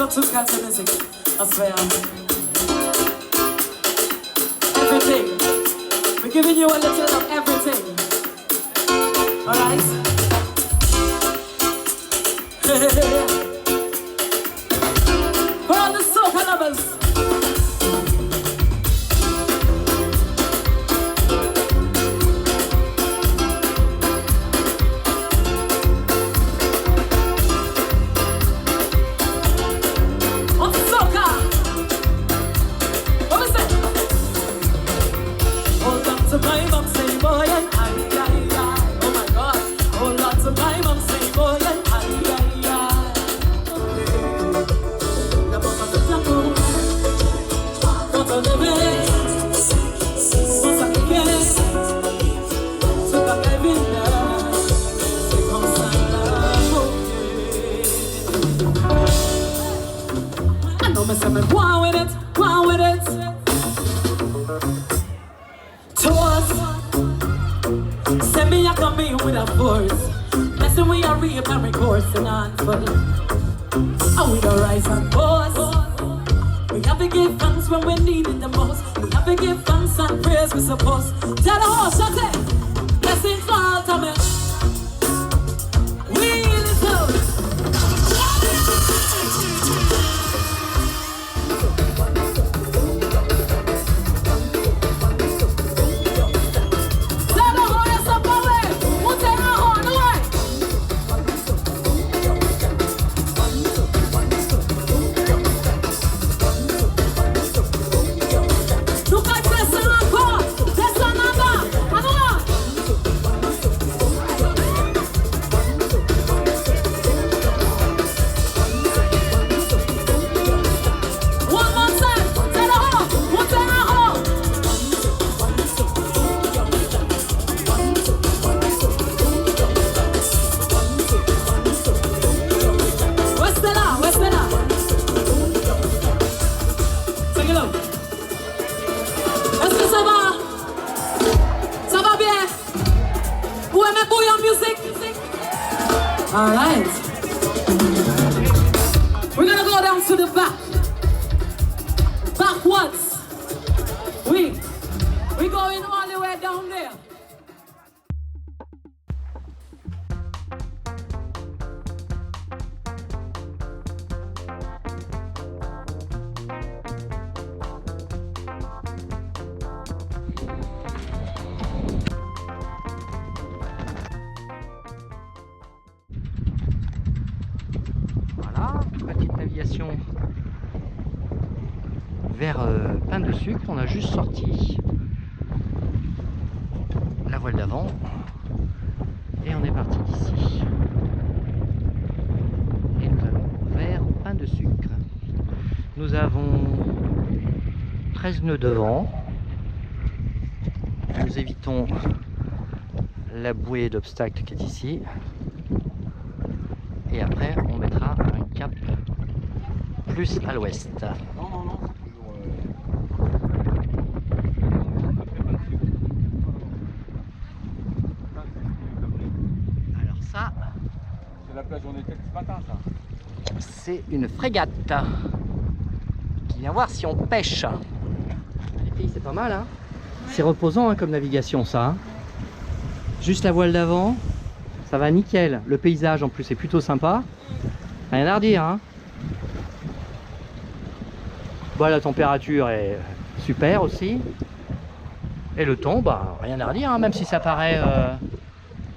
up to Scott's music. I swear. Everything. We're giving you a little of everything. Alright? For all the soca lovers. Go on with it, go on with it. Tours. Send me a come in with a force. Listen, we are rape and recourse and answer. And we don't rise and pause. We have to give thanks when we need it the most. We have to give thanks and praise we suppose. Tell the horse, shut it. Blessings fall to me. We little. All right. We're gonna go down to the back. Backwards. We going all the way down there. Vers Pain de Sucre, on a juste sorti la voile d'avant et on est parti d'ici et nous allons vers Pain de Sucre. Nous avons 13 nœuds de vent, nous évitons la bouée d'obstacles qui est ici et après on mettra un cap plus à l'ouest. La plage où on était ce matin, ça. C'est une frégate qui vient voir si on pêche. Les filles, c'est pas mal, hein. C'est reposant hein, comme navigation, ça. Hein. Juste la voile d'avant, ça va nickel. Le paysage en plus est plutôt sympa. Rien à redire, hein. Bon, la température est super aussi. Et le temps, bah, rien à redire, hein, même si ça paraît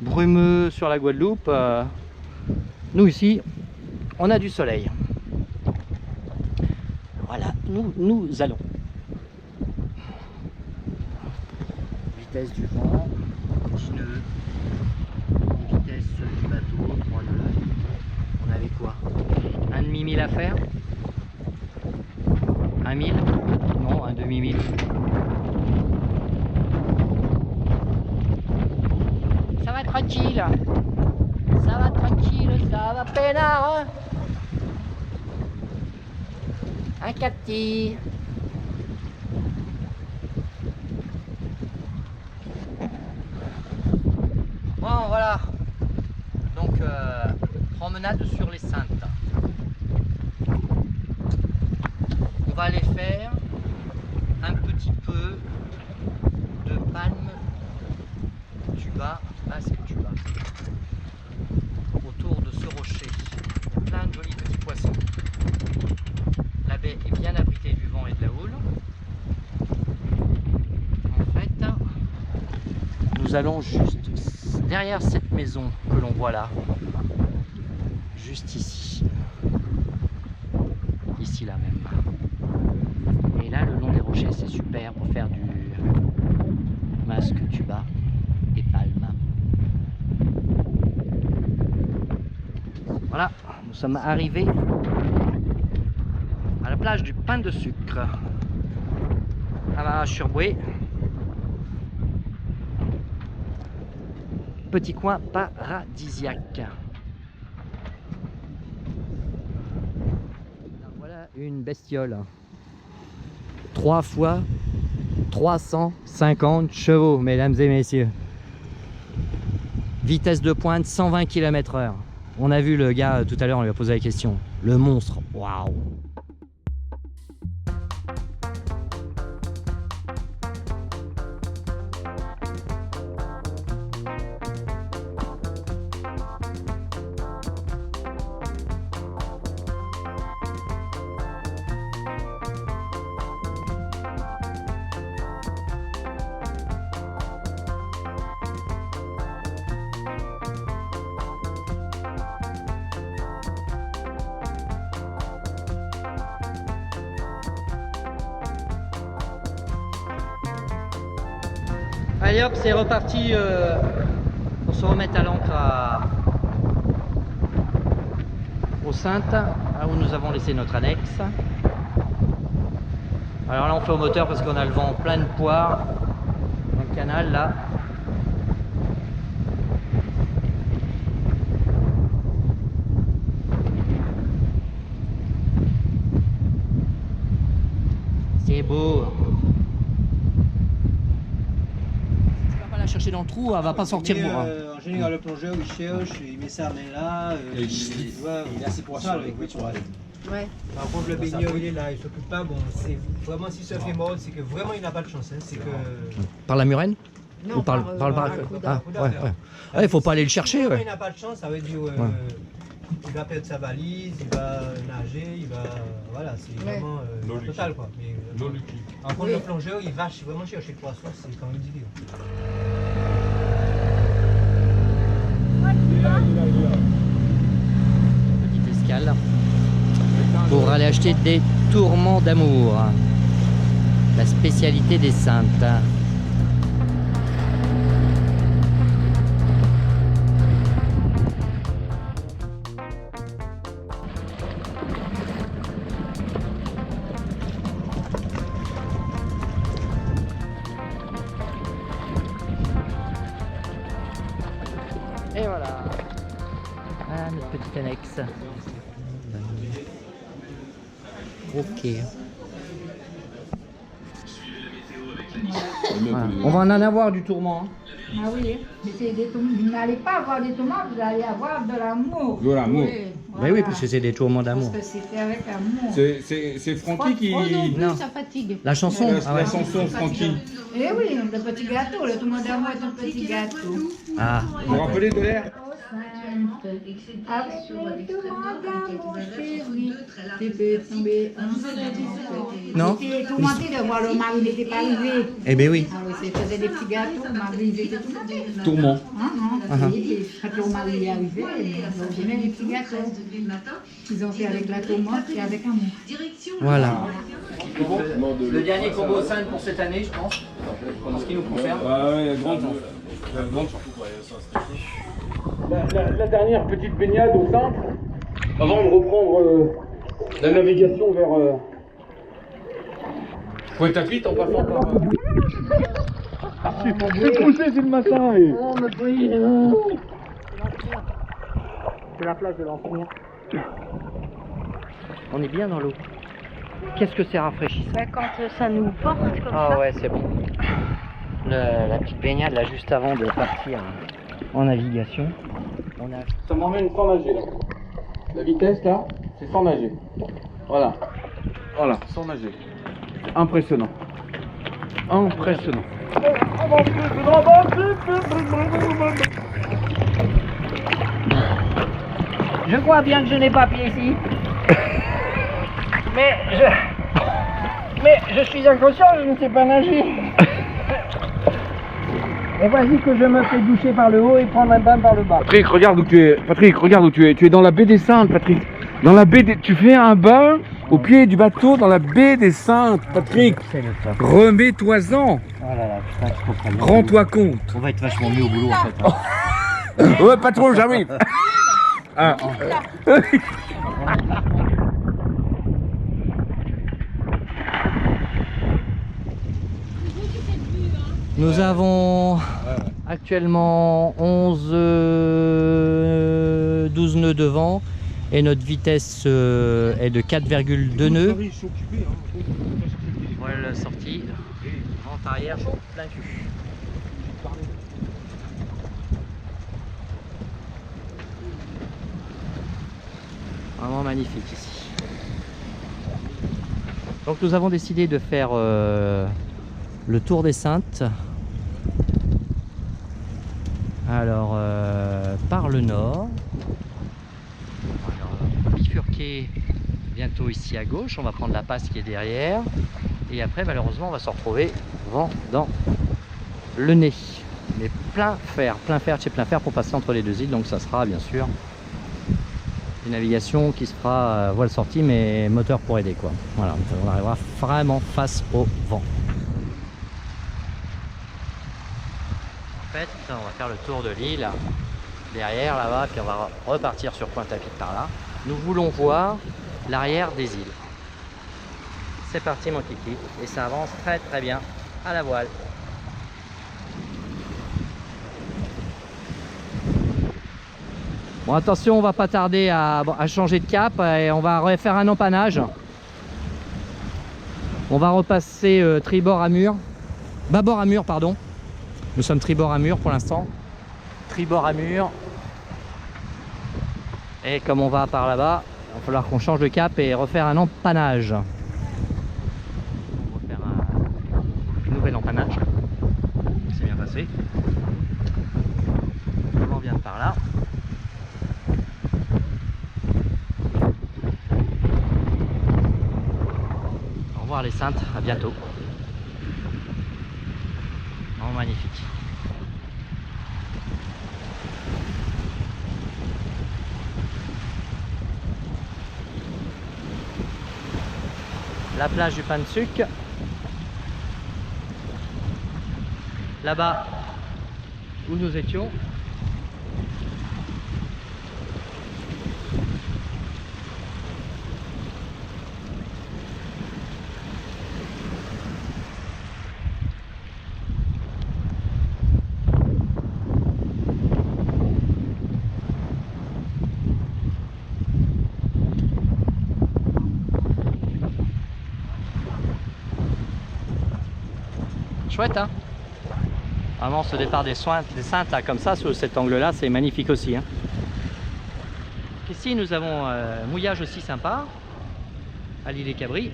brumeux sur la Guadeloupe. Nous ici, on a du soleil. Voilà, nous allons. Vitesse du vent, 10 nœuds. Vitesse du bateau, 3 nœuds. On avait quoi? Un demi-mille à faire? Un mille? Non, un demi-mille. Ça va tranquille. Ça va tranquille, ça va peinard. Hein, un capti. Bon, voilà. Donc, promenade sur les Saintes. va aller faire un petit peu de palme tuba, masque tuba. Autour de ce rocher, il y a plein de jolis petits poissons. La baie est bien abritée du vent et de la houle. En fait, nous allons juste derrière cette maison que l'on voit là, juste ici. Ici là même. Et là, le long des rochers, c'est super pour faire du masque tuba et palme. Voilà, nous sommes arrivés à la plage du Pain de Sucre à Marache-sur-Bouée. Petit coin paradisiaque. Voilà une bestiole. 3 fois 350 chevaux, mesdames et messieurs. Vitesse de pointe 120 km/h. On a vu le gars tout à l'heure, on lui a posé la question. Le monstre, waouh! Allez hop, c'est reparti pour se remettre à l'ancre aux Saintes, là où nous avons laissé notre annexe. Alors là on fait au moteur parce qu'on a le vent plein de poires dans le canal là. C'est beau. Chercher dans le trou, elle va pas sortir pour. En général, le plongeur il cherche, il met sa main là, il est assez pour ça avec lui. Ouais. Par contre, le baigneur il est là, il s'occupe pas. Bon, c'est vraiment si ça fait mort, c'est que vraiment il n'a pas de chance. Hein, c'est que. Par la murène? Non, ou par Ah, ouais. Il faut pas aller le chercher. Il Ouais. n'a pas de chance, ça veut dire il va perdre sa valise, il va nager, il va. Voilà, c'est vraiment total quoi. Mais, par contre, le plongeur il va vraiment chercher le poisson, c'est quand même difficile. Petite escale pour aller acheter des tourments d'amour, la spécialité des Saintes. Et voilà. Ah, notre petite annexe. Ok. Voilà. On va en avoir du tourment. Hein. Ah oui, mais c'est des tourments. Vous n'allez pas avoir des tourments, vous allez avoir de l'amour. De l'amour. Oui, Ben oui, parce que c'est des tourments d'amour. Parce que c'était avec amour. C'est Francky qui. Non. Ça fatigue. La chanson. Ah ouais. La chanson Francky. Eh oui, le petit gâteau, le tourment d'amour est un petit gâteau. Ah. Vous vous rappelez de l'air? Avec les tourments d'amour, chérie, tu peux tomber en Non. J'étais tourmentée de voir le mari n'était pas arrivé. Eh ben oui. Ah oui, c'est faisait des petits gâteaux, le mari il était tourmenté. Tourment. Et quand le mari est arrivé, ils ont fait des petits gâteaux. Ils ont fait avec la tourmente et avec amour. Voilà. Le dernier combo 5 pour cette année, je pense. En ce qui nous concerne. Ah ouais, grande chance. Grande chance. La dernière petite baignade au centre, avant de reprendre la navigation vers Pointe-à-Pitre en passant par. C'est poussé, c'est le matin. C'est la plage de l'Empire. On est bien dans l'eau. Qu'est-ce que c'est rafraîchissant. Bah, quand ça nous porte comme Ah ça. ouais, c'est bon. La petite baignade là juste avant de partir en navigation. On a... Ça m'emmène sans nager là. La vitesse là, c'est sans nager. Voilà. Voilà, sans nager. Impressionnant. Impressionnant. Je crois bien que je n'ai pas pied ici. Mais je suis inconscient, je ne sais pas nager. Et voici que je me fais doucher par le haut et prendre un bain par le bas. Patrick, regarde où tu es. Patrick, regarde où tu es. Tu es dans la baie des Saintes, Patrick. Dans la baie des... Tu fais un bain au pied du bateau dans la baie des Saintes, Patrick. Remets-toi-en. Oh là là, putain, je comprends bien. Rends-toi compte. On va être vachement mieux au boulot en fait. Hein. Ouais, pas trop, j'arrive. Ah. Nous avons actuellement 11, 12 nœuds de vent et notre vitesse est de 4,2 nœuds. Voilà la sortie, vent arrière, plein cul. Vraiment magnifique ici. Donc nous avons décidé de faire le tour des Saintes. Alors par le nord. Alors, bifurquer bientôt ici à gauche. On va prendre la passe qui est derrière. Et après malheureusement on va se retrouver vent dans le nez. Mais plein fer de chez plein fer pour passer entre les deux îles. Donc ça sera bien sûr une navigation qui se fera voile sortie mais moteur pour aider quoi. Voilà, on arrivera vraiment face au vent. En fait, on va faire le tour de l'île derrière là-bas, puis on va repartir sur Pointe-à-Pitre par là. Nous voulons voir l'arrière des îles. C'est parti mon kiki, et ça avance très très bien à la voile. Bon attention, on va pas tarder à changer de cap et on va refaire un empannage. On va repasser tribord à mur, bâbord à mur pardon. Nous sommes tribord à mur pour l'instant. Tribord à mur. Et comme on va par là-bas, il va falloir qu'on change de cap et refaire un empannage. On va faire un nouvel empannage. C'est bien passé. On vient de par là. Au revoir les Saintes, à bientôt. Oh, magnifique. La plage du Pain de Sucre. Là-bas où nous étions. Chouette hein. Vraiment ce départ des Saintes là, comme ça sous cet angle là, c'est magnifique aussi hein. Ici nous avons mouillage aussi sympa à l'île des Cabris.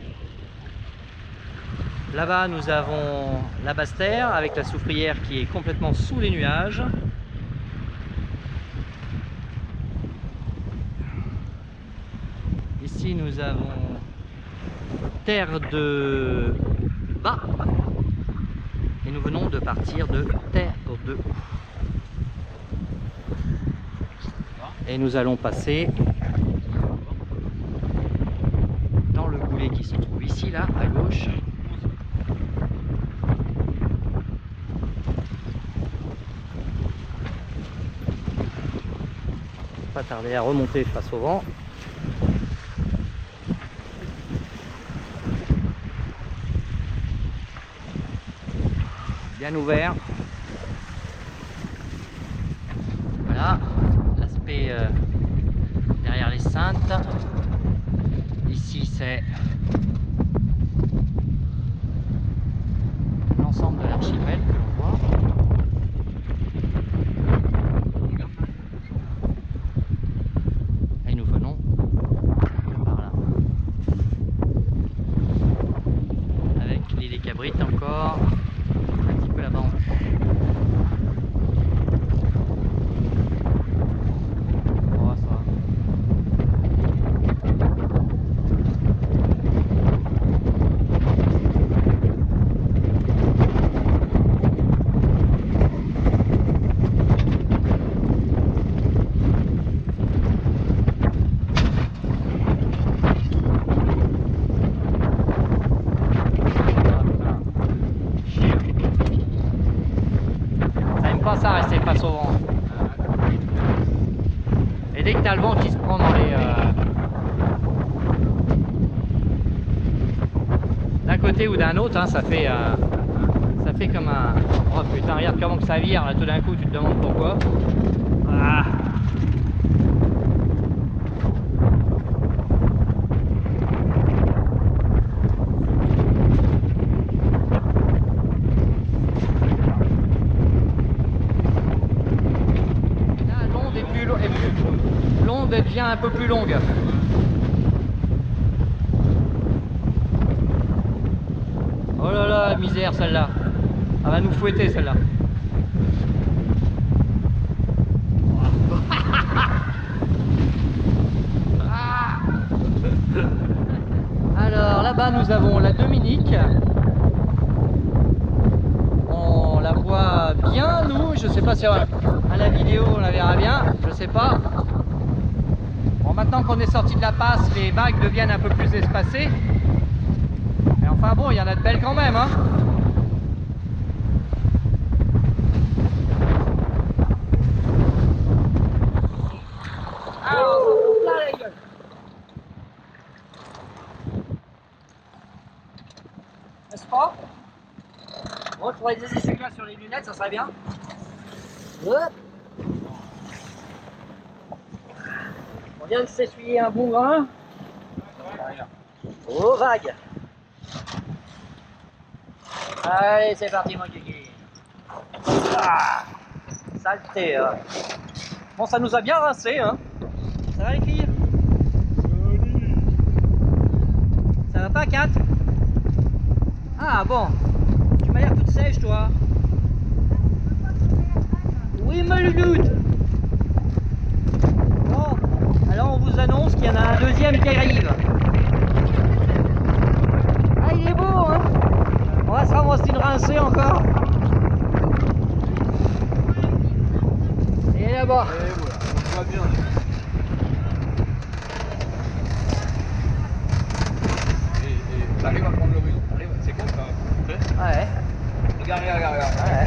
Là-bas nous avons la Basse-Terre avec la soufrière qui est complètement sous les nuages. Ici nous avons terre de bas. Et nous venons de partir de terre de haut. Et nous allons passer dans le goulet qui se trouve ici, là, à gauche. Pas tarder à remonter face au vent. Bien ouvert. Voilà l'aspect derrière les Saintes. Ici c'est l'ensemble de l'archipel que l'on voit. Et nous venons de par là. pas ça rester face au vent. Et dès que t'as le vent qui se prend dans les... d'un côté ou d'un autre, hein, ça fait comme un... Oh putain, regarde comment que ça vire, là tout d'un coup tu te demandes pourquoi. Ah. L'onde devient un peu plus longue. Oh là là, misère celle-là. Elle va nous fouetter celle-là. Alors là-bas nous avons la Dominique. On la voit bien nous, je sais pas si à la vidéo on la verra bien, je sais pas. Bon, maintenant qu'on est sorti de la passe, les vagues deviennent un peu plus espacées. Mais enfin bon, il y en a de belles quand même, hein. Alors, on s'en fout plein la gueule. N'est-ce pas? Bon, je pourrais des essuie-glaces sur les lunettes, ça serait bien. Hop. On vient de s'essuyer un bon grain. Oh, vague. Allez, c'est parti, mon kiki. Ah, saleté. Bon, ça nous a bien rincé, hein. Ça va, les filles? Ça va pas, Kat? Ah, bon. Tu m'as l'air toute sèche, toi. Oui, me le doute. Bon, alors on vous annonce qu'il y en a un deuxième qui arrive. Ah, il est beau, hein. On va se ramasser une rincée encore. Et là-bas. Et voilà, on va bien. Et t'arrives à prendre le rythme. C'est comme ça. Ouais. Regarde, regarde. Ouais.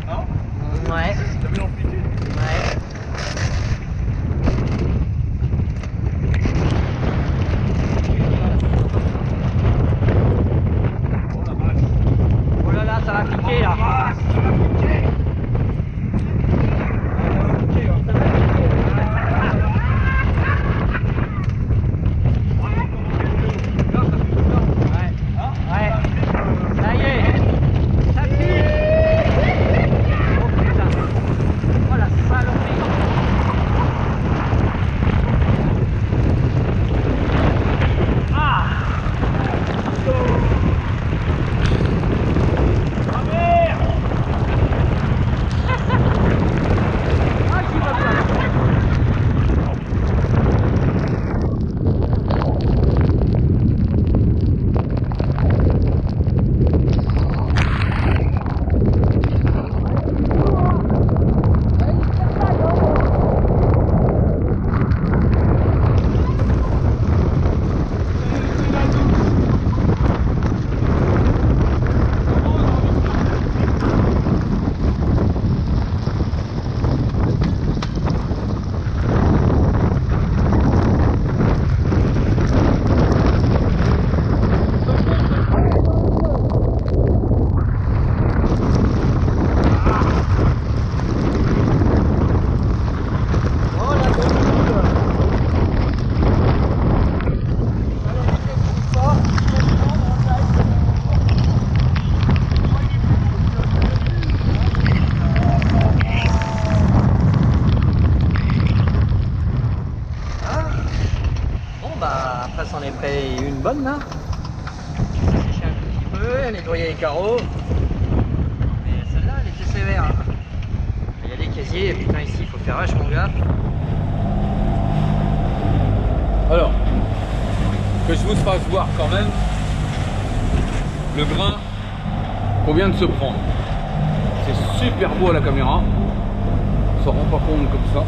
Hein? Ouais. T'as vu l'amplitude? Ouais. Oh là là, ça va piquer là. Ça y est, ça pique. Oh putain. Oh la saloperie. Ah. Ah merde. Ah, j'y vais bien. Après s'en est pris une bonne là. Sécher un tout petit peu, nettoyer les carreaux. Mais celle-là elle était sévère. Il y a des casiers, et putain ici il faut faire vachement gaffe. Alors, que je vous fasse voir quand même le grain qu'on vient de se prendre. C'est super beau à la caméra. On s'en rend pas compte comme ça.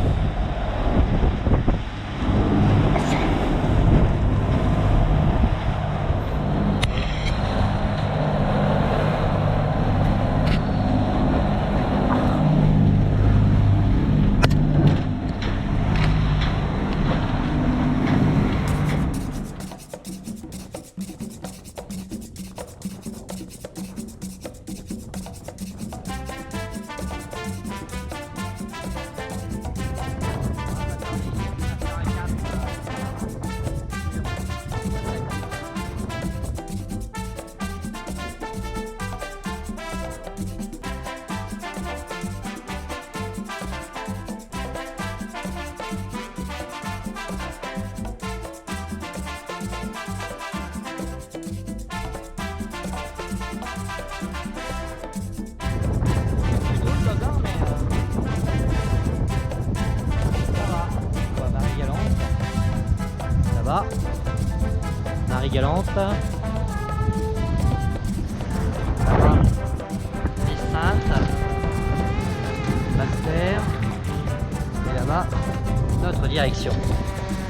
descente. Là-bas, les Saintes, Basse-Terre, et là-bas, notre direction.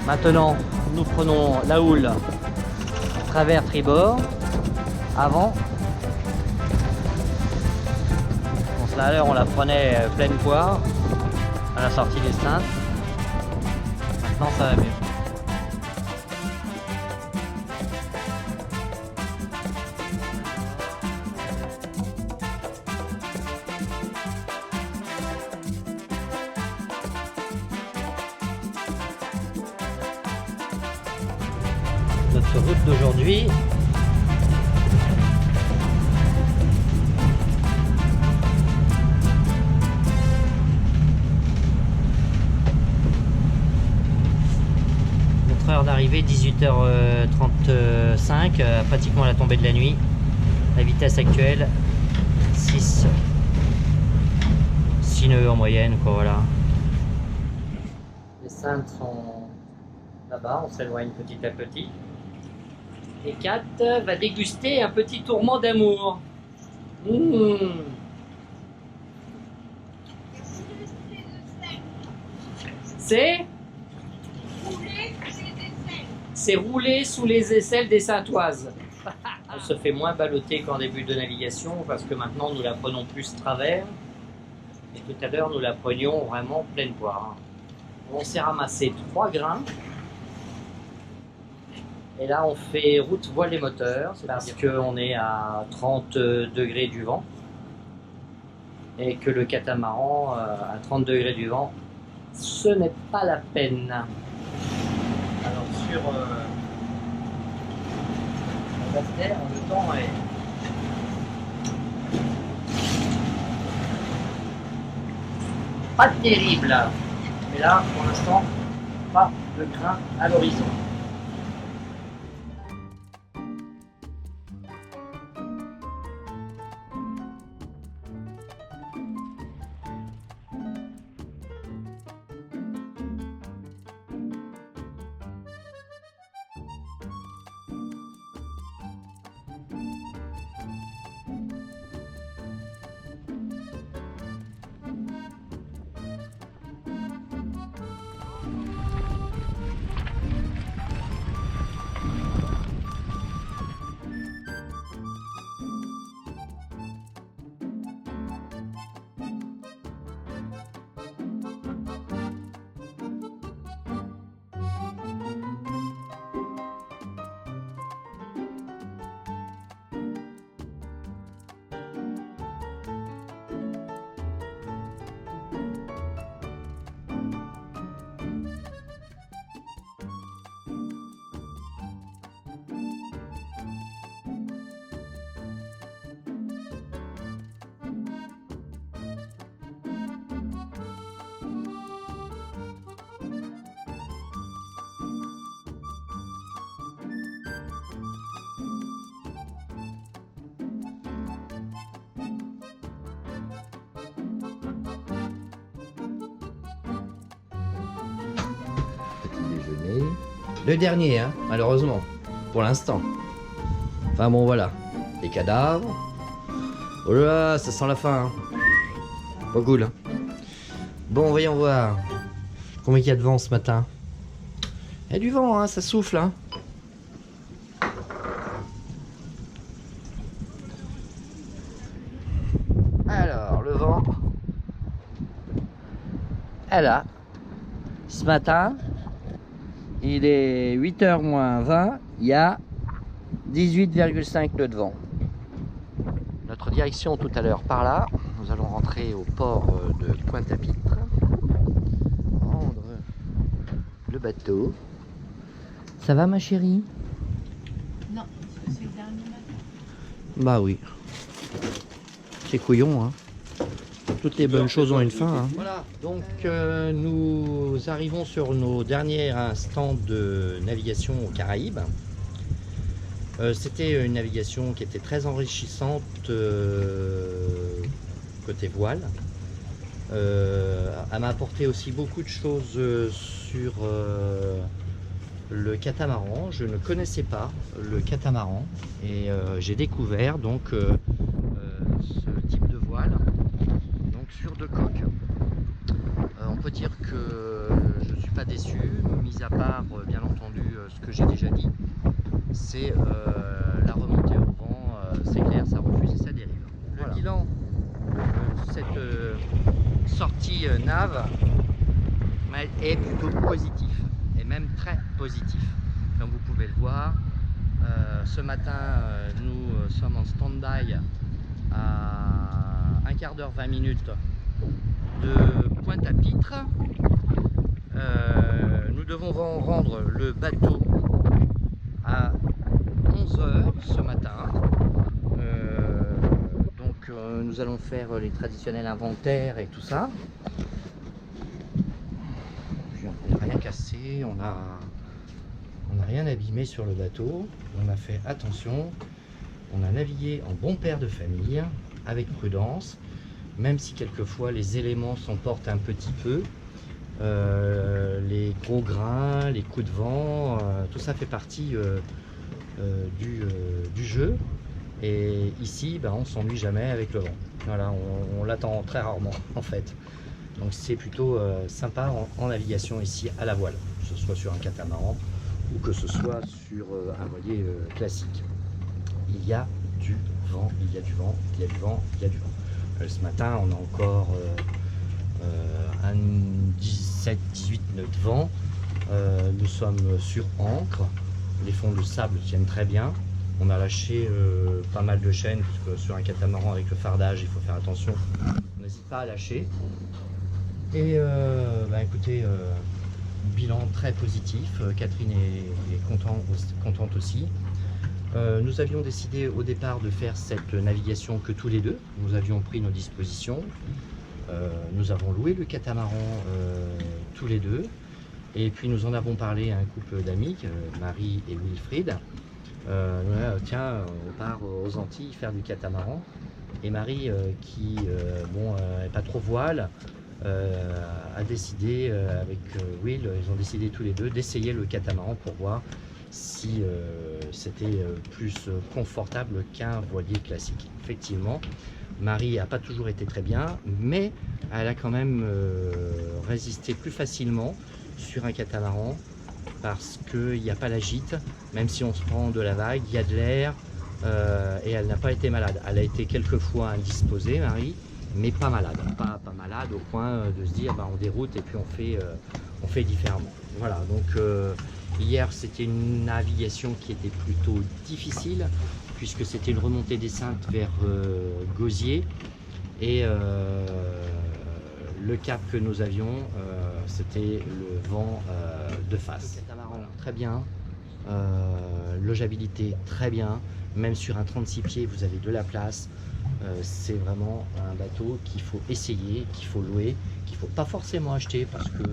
Maintenant, nous prenons la houle à travers tribord, avant. Bon, là, à l'heure, on la prenait pleine poire à la sortie des Saintes. Maintenant, ça va mieux. Notre route d'aujourd'hui. Notre heure d'arrivée 18h35, pratiquement à la tombée de la nuit. La vitesse actuelle 6 nœuds en moyenne, quoi, voilà. Les Saintes sont là-bas, on s'éloigne petit à petit. Et Kat va déguster un petit tourment d'amour. C'est roulé sous les aisselles des Saintoises. On se fait moins balloter qu'en début de navigation parce que maintenant nous la prenons plus travers. Et tout à l'heure nous la prenions vraiment pleine poire. On s'est ramassé 3 grains. Et là, on fait route voile et moteur, c'est parce qu'on est à 30 degrés du vent et que le catamaran à 30 degrés du vent, ce n'est pas la peine. Alors sur la Basse-Terre, le temps est pas terrible. Mais là, pour l'instant, pas de grain à l'horizon. Le dernier, hein, malheureusement, pour l'instant. Enfin bon, voilà. Les cadavres. Oh là là, ça sent la fin. Hein. Pas cool. Hein. Bon, voyons voir. Combien il y a de vent ce matin? Il y a du vent, hein, ça souffle. Hein. Alors, le vent. Voilà. Ce matin, il est 8h moins 20, il y a 18,5 nœuds de vent. Notre direction tout à l'heure par là, nous allons rentrer au port de Pointe-à-Pitre, prendre le bateau. Ça va ma chérie? Non, c'est le dernier matin. Bah oui. C'est couillon, hein. Toutes les bonnes choses ont une fin. Hein. Voilà, donc nous arrivons sur nos derniers instants de navigation aux Caraïbes. C'était une navigation qui était très enrichissante côté voile. Elle m'a apporté aussi beaucoup de choses sur le catamaran. Je ne connaissais pas le catamaran et j'ai découvert donc ce type de voile donc sur 2 coques. On peut dire que je ne suis pas déçu, mis à part bien entendu ce que j'ai déjà dit, c'est la remontée au vent, c'est clair, ça refuse et ça dérive. Le bilan de cette sortie nave est plutôt positif, et même très positif. Comme vous pouvez le voir, ce matin nous sommes en stand-by à 1/4 d'heure, 20 minutes de Pointe-à-Pitre. Nous devons rendre le bateau à 11 h ce matin. Donc nous allons faire les traditionnels inventaires et tout ça. On n'a rien cassé, on n'a rien abîmé sur le bateau. On a fait attention, on a navigué en bon père de famille, avec prudence, même si quelquefois les éléments s'emportent un petit peu. Les gros grains, les coups de vent, tout ça fait partie du jeu. Et ici, on ne s'ennuie jamais avec le vent. Voilà, on l'attend très rarement en fait. Donc c'est plutôt sympa en navigation ici à la voile, que ce soit sur un catamaran ou que ce soit sur un voilier classique. Il y a du vent, il y a du vent, il y a du vent, il y a du vent. Ce matin, on a encore un 17-18 nœuds de vent. Nous sommes sur ancre. Les fonds de sable tiennent très bien. On a lâché pas mal de chaînes, parce que sur un catamaran avec le fardage, il faut faire attention. On n'hésite pas à lâcher. Et écoutez, bilan très positif. Catherine est contente aussi. Nous avions décidé au départ de faire cette navigation que tous les deux. Nous avions pris nos dispositions. Nous avons loué le catamaran tous les deux. Et puis nous en avons parlé à un couple d'amis, Marie et Wilfried. Tiens, on part aux Antilles faire du catamaran. Et Marie, qui n'est pas trop voile, a décidé avec Will, ils ont décidé tous les deux d'essayer le catamaran pour voir si c'était plus confortable qu'un voilier classique. Effectivement, Marie n'a pas toujours été très bien, mais elle a quand même résisté plus facilement sur un catamaran parce qu'il n'y a pas la gîte, même si on se prend de la vague, il y a de l'air et elle n'a pas été malade. Elle a été quelques fois indisposée, Marie, mais pas malade. Pas malade au point de se dire on déroute et puis on fait différemment. Voilà, donc hier c'était une navigation qui était plutôt difficile puisque c'était une remontée des Saintes vers Gosier et le cap que nous avions c'était le vent de face. Le catamaran très bien, logeabilité très bien, même sur un 36 pieds vous avez de la place. C'est vraiment un bateau qu'il faut essayer, qu'il faut louer, qu'il ne faut pas forcément acheter parce que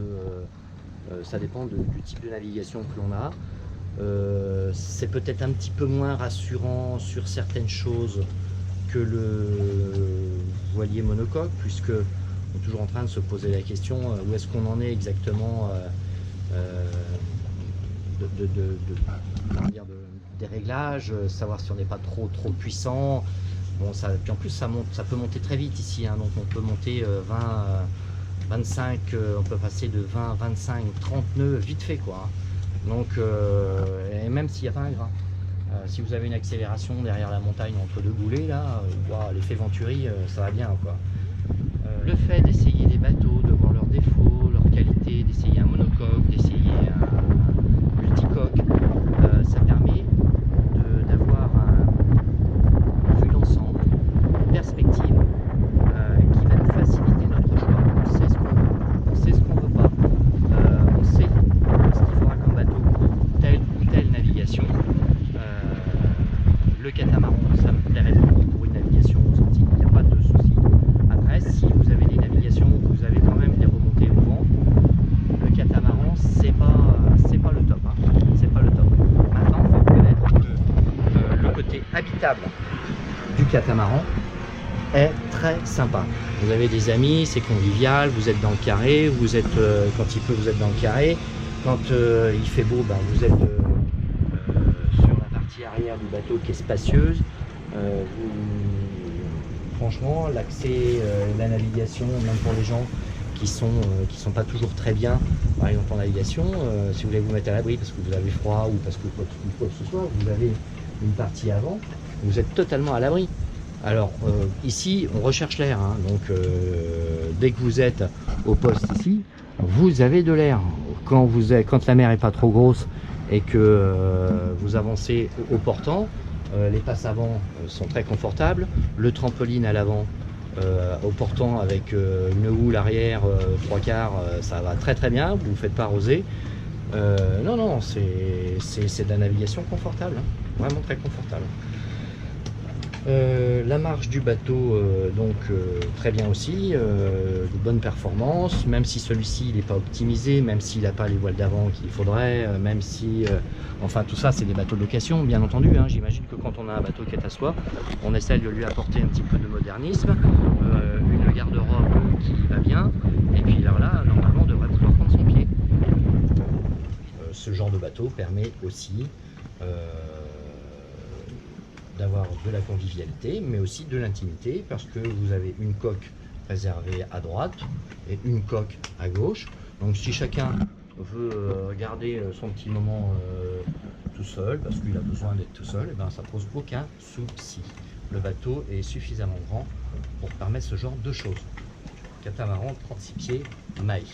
ça dépend du type de navigation que l'on a. C'est peut-être un petit peu moins rassurant sur certaines choses que le voilier monocoque, puisque on est toujours en train de se poser la question où est-ce qu'on en est exactement des réglages, savoir si on n'est pas trop puissant. Bon, puis en plus ça peut monter très vite ici, donc on peut monter 25, on peut passer de 20, 25, 30 nœuds vite fait quoi. Donc, et même s'il n'y a pas un grain. Si vous avez une accélération derrière la montagne entre deux boulets, là, l'effet Venturi, ça va bien quoi. Le fait d'essayer des bateaux, de voir leurs défauts, leurs qualités, d'essayer un monocoque, d'essayer un multicoque, ça permet d'avoir une vue d'ensemble, une perspective qui va nous faciliter notre choix. On sait ce qu'on veut, on sait ce qu'on veut pas, on sait ce qu'il faudra comme bateau pour telle ou telle navigation. Le catamaran, ça me plairait beaucoup pour une navigation aux Antilles, il n'y a pas de souci. Après, si vous avez des navigations où vous avez quand même des remontées au vent, le catamaran, c'est pas le top. C'est pas le top. Maintenant, il faut reconnaître que le côté habitable du catamaran est très sympa. Vous avez des amis, c'est convivial, vous êtes dans le carré, vous êtes quand il pleut, vous êtes dans le carré. Quand il fait beau, ben, vous êtes sur la partie arrière du bateau qui est spacieuse. Franchement, l'accès, la navigation, même pour les gens qui sont pas toujours très bien, par exemple en navigation, si vous voulez vous mettre à l'abri parce que vous avez froid ou parce que quoi que ce soit, vous avez une partie avant, vous êtes totalement à l'abri. Alors ici, on recherche l'air, hein, donc dès que vous êtes au poste ici, vous avez de l'air. Quand la mer est pas trop grosse et que vous avancez au portant, les passes avant sont très confortables. Le trampoline à l'avant, au portant avec une houle arrière, 3/4, ça va très très bien. Vous ne faites pas roser. Non, c'est de la navigation confortable, hein, vraiment très confortable. La marche du bateau, très bien aussi, de bonne performance, même si celui-ci n'est pas optimisé, même s'il n'a pas les voiles d'avant qu'il faudrait, même si, enfin tout ça c'est des bateaux de location bien entendu, hein. J'imagine que quand on a un bateau qui est à soi, on essaie de lui apporter un petit peu de modernisme, une garde-robe qui va bien, et puis là normalement on devrait pouvoir prendre son pied. Ce genre de bateau permet aussi d'avoir de la convivialité, mais aussi de l'intimité, parce que vous avez une coque réservée à droite et une coque à gauche. Donc si chacun veut garder son petit moment tout seul, parce qu'il a besoin d'être tout seul, et ben, ça pose aucun souci. Le bateau est suffisamment grand pour permettre ce genre de choses. Catamaran 36 pieds Maï.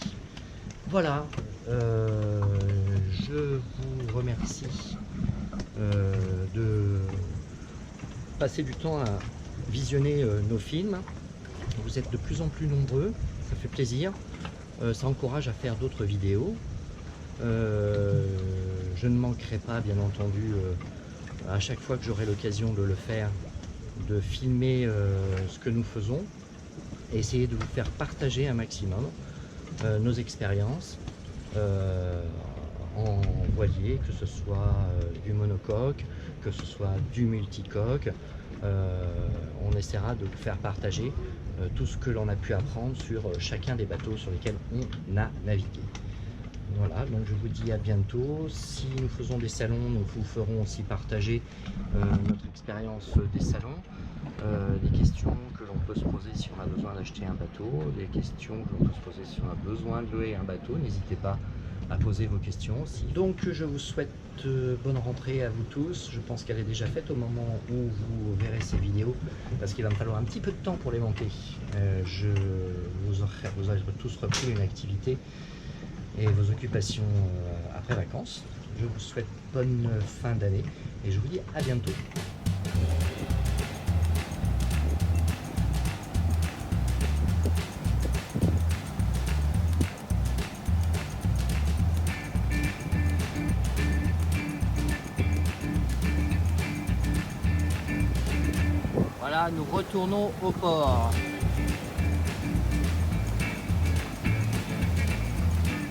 Voilà, je vous remercie de passer du temps à visionner nos films. Vous êtes de plus en plus nombreux, ça fait plaisir, ça encourage à faire d'autres vidéos. Je ne manquerai pas bien entendu à chaque fois que j'aurai l'occasion de le faire, de filmer ce que nous faisons et essayer de vous faire partager un maximum nos expériences en voilier, que ce soit du monocoque, que ce soit du multicoque. On essaiera de vous faire partager tout ce que l'on a pu apprendre sur chacun des bateaux sur lesquels on a navigué. Voilà, donc je vous dis à bientôt. Si nous faisons des salons, nous vous ferons aussi partager notre expérience des salons, des questions que l'on peut se poser si on a besoin d'acheter un bateau, des questions que l'on peut se poser si on a besoin de louer un bateau. N'hésitez pas à poser vos questions aussi. Donc je vous souhaite bonne rentrée à vous tous. Je pense qu'elle est déjà faite au moment où vous verrez ces vidéos, parce qu'il va me falloir un petit peu de temps pour les monter. Vous aurez tous repris une activité et vos occupations après vacances. Je vous souhaite bonne fin d'année et je vous dis à bientôt. Voilà, nous retournons au port.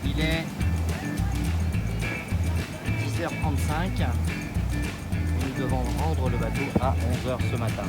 Il est 10h35 et nous devons rendre le bateau à 11h ce matin.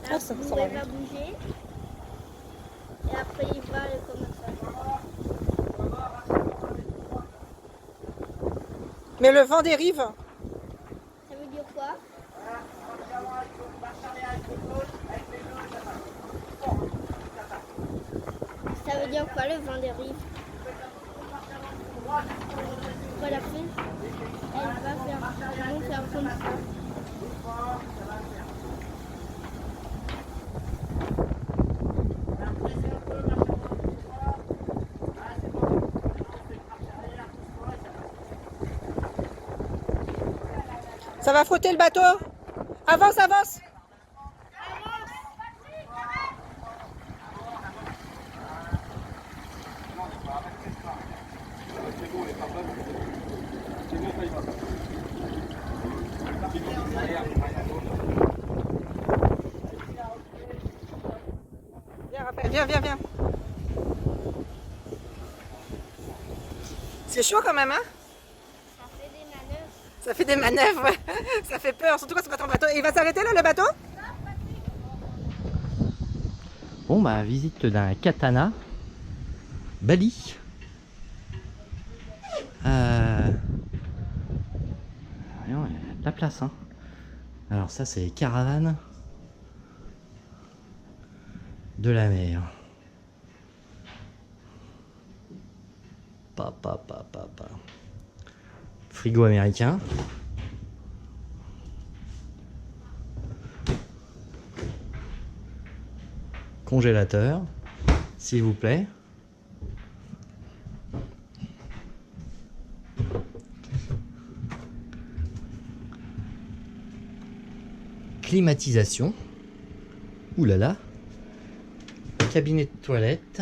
Là, vous pouvez pas bouger. Et après, il va comme ça. Mais le vent dérive. Ça veut dire quoi? Ça veut dire quoi le vent dérive? Quoi la fille? Ils vont faire comme ça. Ça va frotter le bateau. Avance, avance. Viens, Raphaël, viens, viens, viens. C'est chaud quand même, hein? Ça fait des manœuvres, ouais. Ça fait peur, surtout quand c'est pas ton bateau. Et il va s'arrêter là, le bateau? Bon, bah, visite d'un katana. Bali. Non, il y a de la place, hein. Alors ça, c'est caravane de la mer. Pa. Frigo américain. Congélateur, s'il vous plaît. Climatisation. Ouh là là. Cabinet de toilette.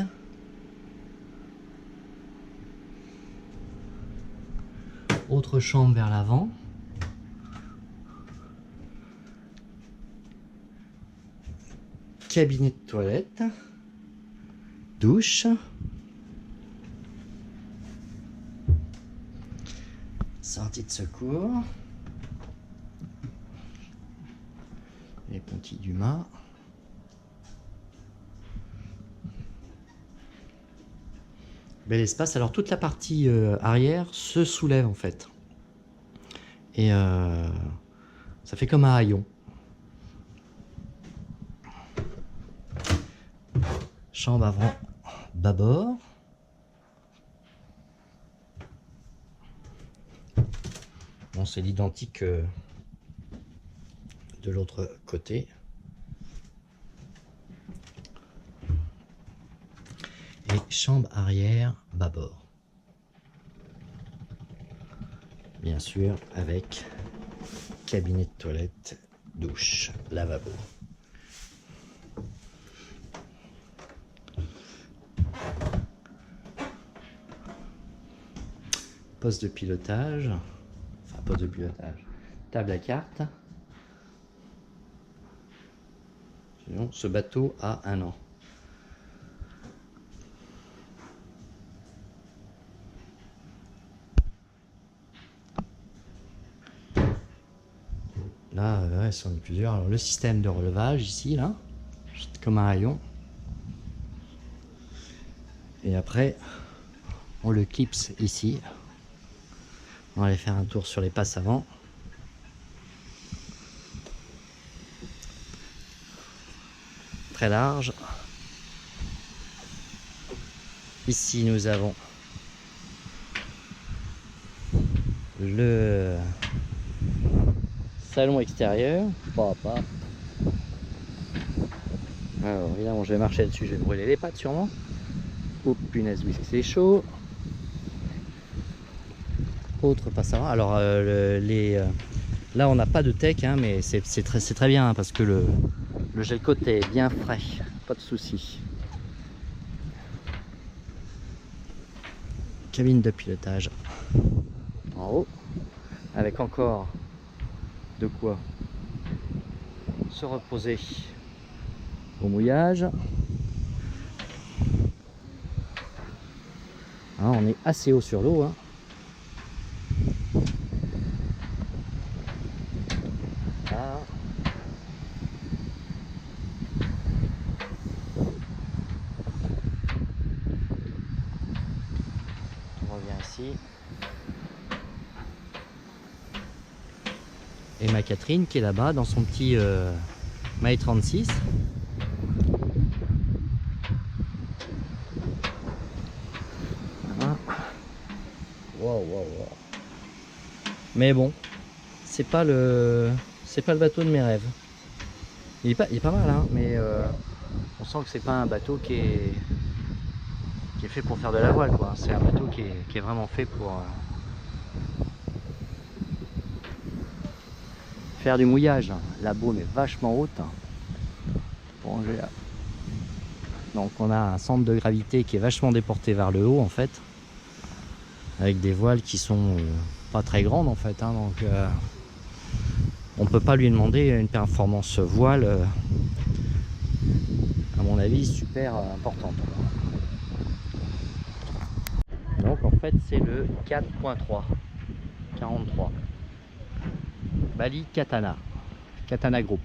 Autre chambre vers l'avant. Cabinet de toilette. Douche. Sortie de secours. Les pontilles du mât. Bel espace. Alors toute la partie arrière se soulève en fait. Et ça fait comme un haillon. Chambre avant bâbord. Bon, c'est l'identique de l'autre côté. Et chambre arrière bâbord. Bien sûr avec cabinet de toilette, douche, lavabo. Poste de pilotage, enfin poste de pilotage, table à cartes. Sinon, ce bateau a 1 an. Là, ouais, c'en est plusieurs. Alors, le système de relevage ici, là, comme un rayon. Et après, on le clipse ici. On va aller faire un tour sur les passes avant. Très large. Ici, nous avons le salon extérieur. Papa. Alors, évidemment, je vais marcher dessus, je vais brûler les pattes sûrement. Oh punaise, oui, c'est chaud. Autre passe avant. Alors, là, on n'a pas de tech, hein, mais c'est très bien hein, parce que le gel coat est bien frais, pas de souci. Cabine de pilotage en haut, avec encore de quoi se reposer au mouillage. Hein, on est assez haut sur l'eau. Hein. ici. Et ma Catherine qui est là-bas dans son petit Mai 36. Hein. Wow. Mais bon, c'est pas le bateau de mes rêves. Il est pas mal, hein, mais on sent que c'est pas un bateau qui est fait pour faire de la voile, quoi. C'est un bateau qui est vraiment fait pour faire du mouillage. La baume est vachement haute. Bon, donc on a un centre de gravité qui est vachement déporté vers le haut en fait, avec des voiles qui sont pas très grandes en fait, hein, donc on peut pas lui demander une performance voile à mon avis super importante. Donc en fait c'est le 4.3 43 Bali Katana Group.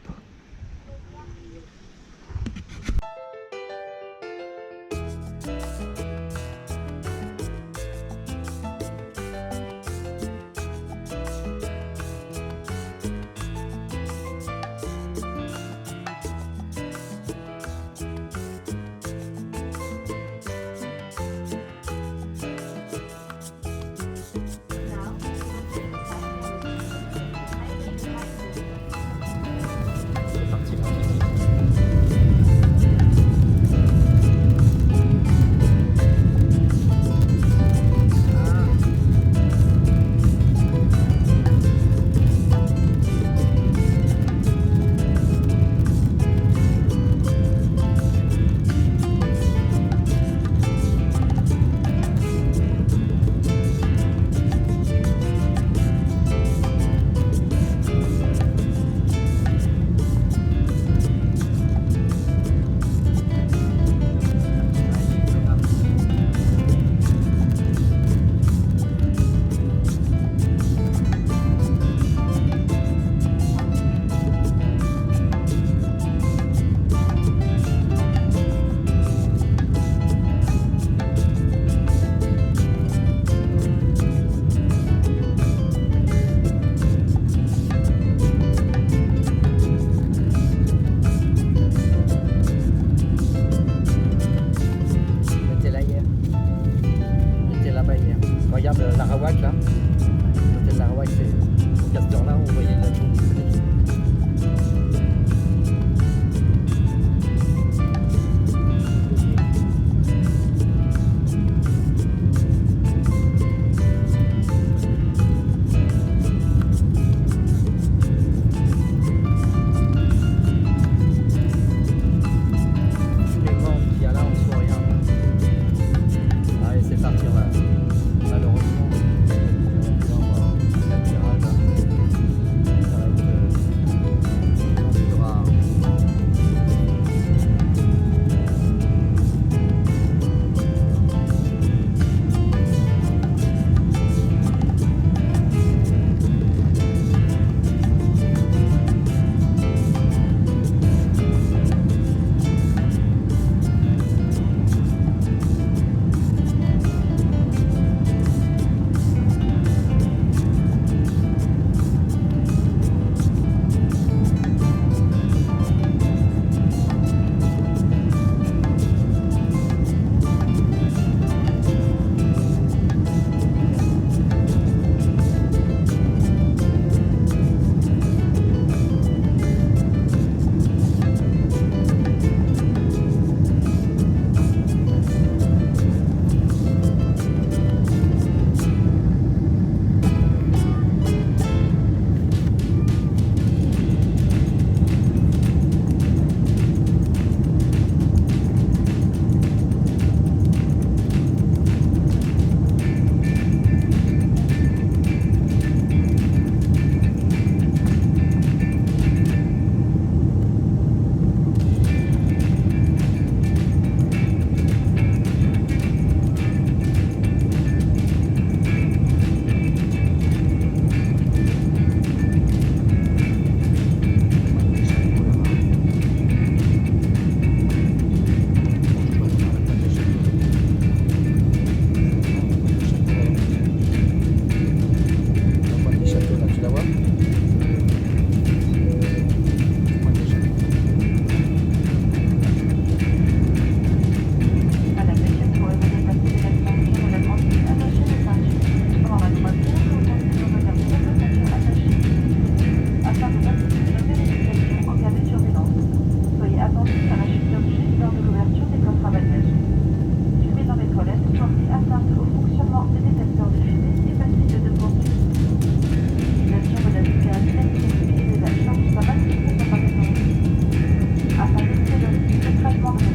naufragement.